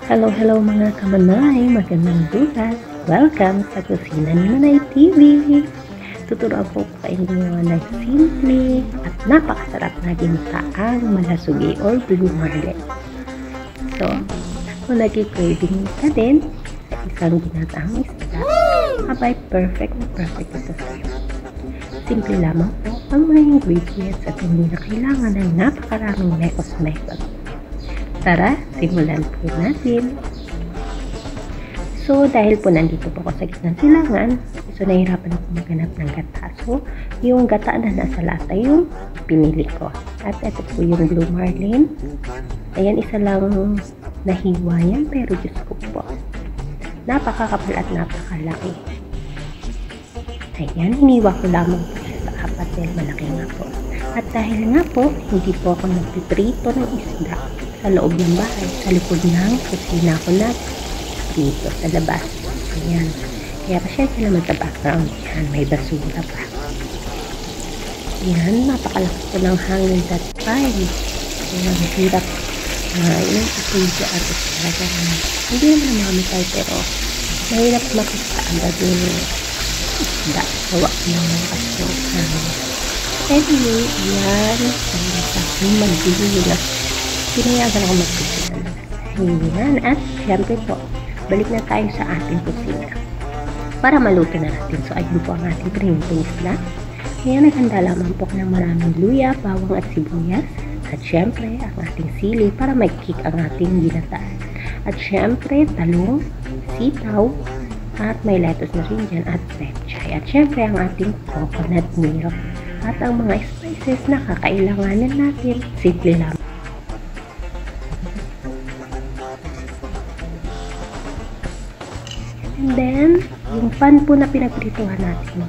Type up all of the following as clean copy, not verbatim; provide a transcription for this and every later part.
Hello, hello mga kamanay! Magandang bukas! Welcome sa Kusina ni Manay TV! Tuturuan po sa inyo ng simple at napakasarap na ginataang malasugi or blue marlin. So, kung nag-craving ka din sa isang ginataang isda, abay perfect na perfect ito sa iyo. Simple lamang po ang mga ingredients at hindi na kailangan ng napakaraming mekos-mekos. Tara, simulan po natin. So, dahil po nandito po ako sa gitnang silangan, so nahirapan ako maghanap ng gata. So, yung gata na nasa lata yung pinili ko. At ito po yung blue marlin. Ayan, isa lang nahiwa yan, pero Diyos ko po, napakakapal at napakalaki. Ayan, hiniwa ko lamang po siya sa apat dahil malaki nga po. At dahil nga po, hindi po ako nagpiprito ng isda sa loob ng bahay, sa likod ng kusina ko na dito sa labas. Ayan. Kaya pasyente naman sa background. Yan, may basura pa. Yan, napakalakas po ng hangin that time. Ayan, hirap. Yung ito dyan at talaga hindi naman namamitay pero mahirap makita agad yung isda. Gawa ng kasong hangin. Anyway, yan. Sa aking magbibilang. Pinayagan ako magpipilian. Ayan. At syempre po, balik na tayo sa ating kusina para maluto na natin. So, ayun po ang ating prinitong isla. Ayan, naghanda lamang po ng maraming luya, bawang at sibuyas. At syempre, ang ating sili para mag-kick ang ating ginataan. At syempre, talong, sitaw, at may lettuce na rin dyan at pechay. At syempre, ang ating coconut milk. At ang mga spices na kakailanganin natin, simple lang. And then, yung pan po na pinagprituhan natin,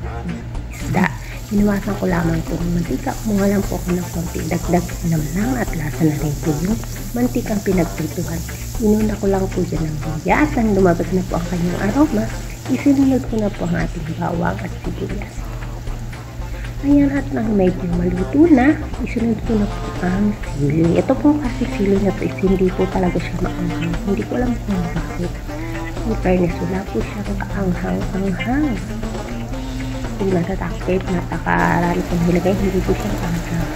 isda, iniwasan ko lamang po ng mantika. Kumuha lang po ako ng konti, dagdag namnam at lasa na rin po yung mantikang pinagprituhan. Inuna ko lang po dyan ng luya at nang lumabas na po ang kanyang aroma, isinunod ko na po ang ating bawang at sibuyas. Ayan, at nang medyo maluto na, isunod ko na po ang sili. Ito po kasi sili na to is hindi po talaga siya maanghang. Hindi ko alam kung bakit. In fairness, wala po siyang kaanghang-anghang. Kung natatakip, natakarami kong nilagay, hindi po siyang anghang.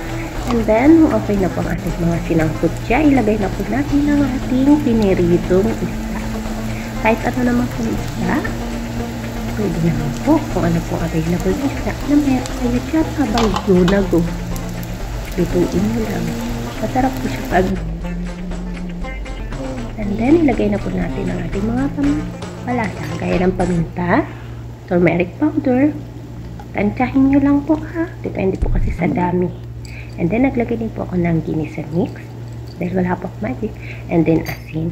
And then, okay na po ang ating mga sinangkot siya. Ilagay na po natin ang ating piniritong isda. Kahit ano naman pong isda, pwede naman po kung ano pong available na isda na meron kayo dyan. Abay, go na go. Lutuin mo lang. Masarap po siya pag and then, ilagay na po natin ang ating mga pampalasa. Gaya ng paminta, turmeric powder. Tansyahin nyo lang po ha. Depende po kasi sa dami. And then, naglagay din po ako ng ginisa mix. Dahil wala po magic. And then, asin.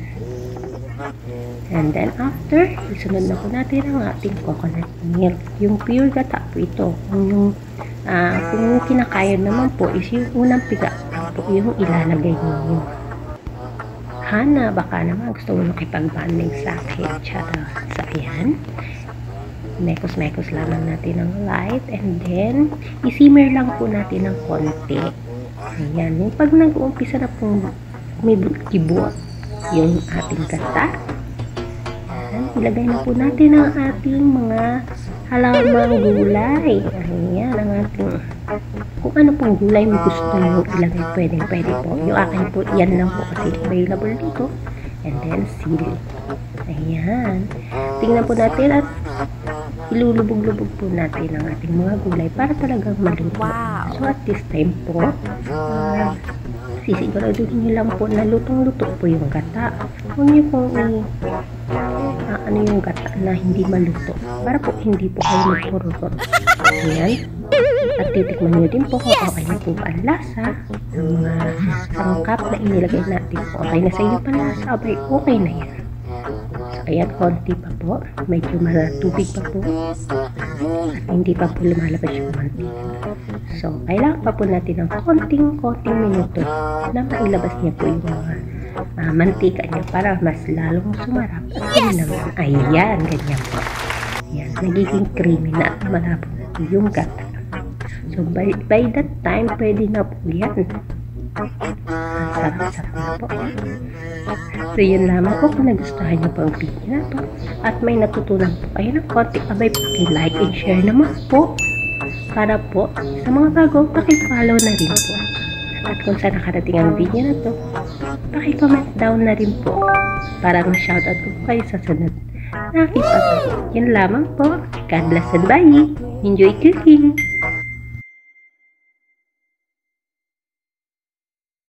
And then, after, isunod na po natin ang ating coconut milk. Yung pure gata po ito. Kung kinakayan naman po is yung unang piga po yung ilalagay ninyo. Hana, baka naman gusto mo makipag-banding sa akin. Charot. So, ayan. Mekos-mekos lamang natin ng light. And then, isimmer lang po natin ng konti. Ayan. Yung pag nag-uumpisa na pong umibot yung ating gata. Ayan. Ilagay na po natin ang ating mga halamang gulay. Ayan. Ang ating kung ano pong gulay mo gusto nyo ilagay, pwede po. Yung akin po, yan lang po kasi available dito. And then, sili. Ayan. Tingnan po natin at ilulubog-lubog po natin ang ating mga gulay para talagang maluto. Wow. So, at this time po, sisiguraduhin nyo lang po na lutong-luto po yung gata. Huwag nyo pong ano yung gata na hindi maluto. Para po hindi po kayo magpururot. Ayan. At titikman nyo din po kung okay na po ang lasa ng mga sangkap na inilagay natin. Okay na sa inyo pa lasa, abay okay na yan. So, ayan, konti pa po. Medyo matubig pa po. At hindi pa po lumalabas yung mantika. So, kailangan pa po natin ng konting minuto na mailabas niya po yung mga mantika niya para mas lalong sumarap. At yun naman, ayan, ganyan po. Ayan, nagiging creamy na at malabo na yung gata. So, by that time, pwede na po yan. sarap-sarap na po. So yun lamang po, kung nagustuhan niyo po ang video na to at may natutunan po kayo ng konti, abay paki-like and share naman po. Para po sa mga bago, paki-follow na rin po. At kung saan nakarating ang video na to, paki-comment down na rin po para ma-shoutout ko po kayo sa sunod na aking pag-upload. Yun lamang po. God bless and bye! Enjoy cooking!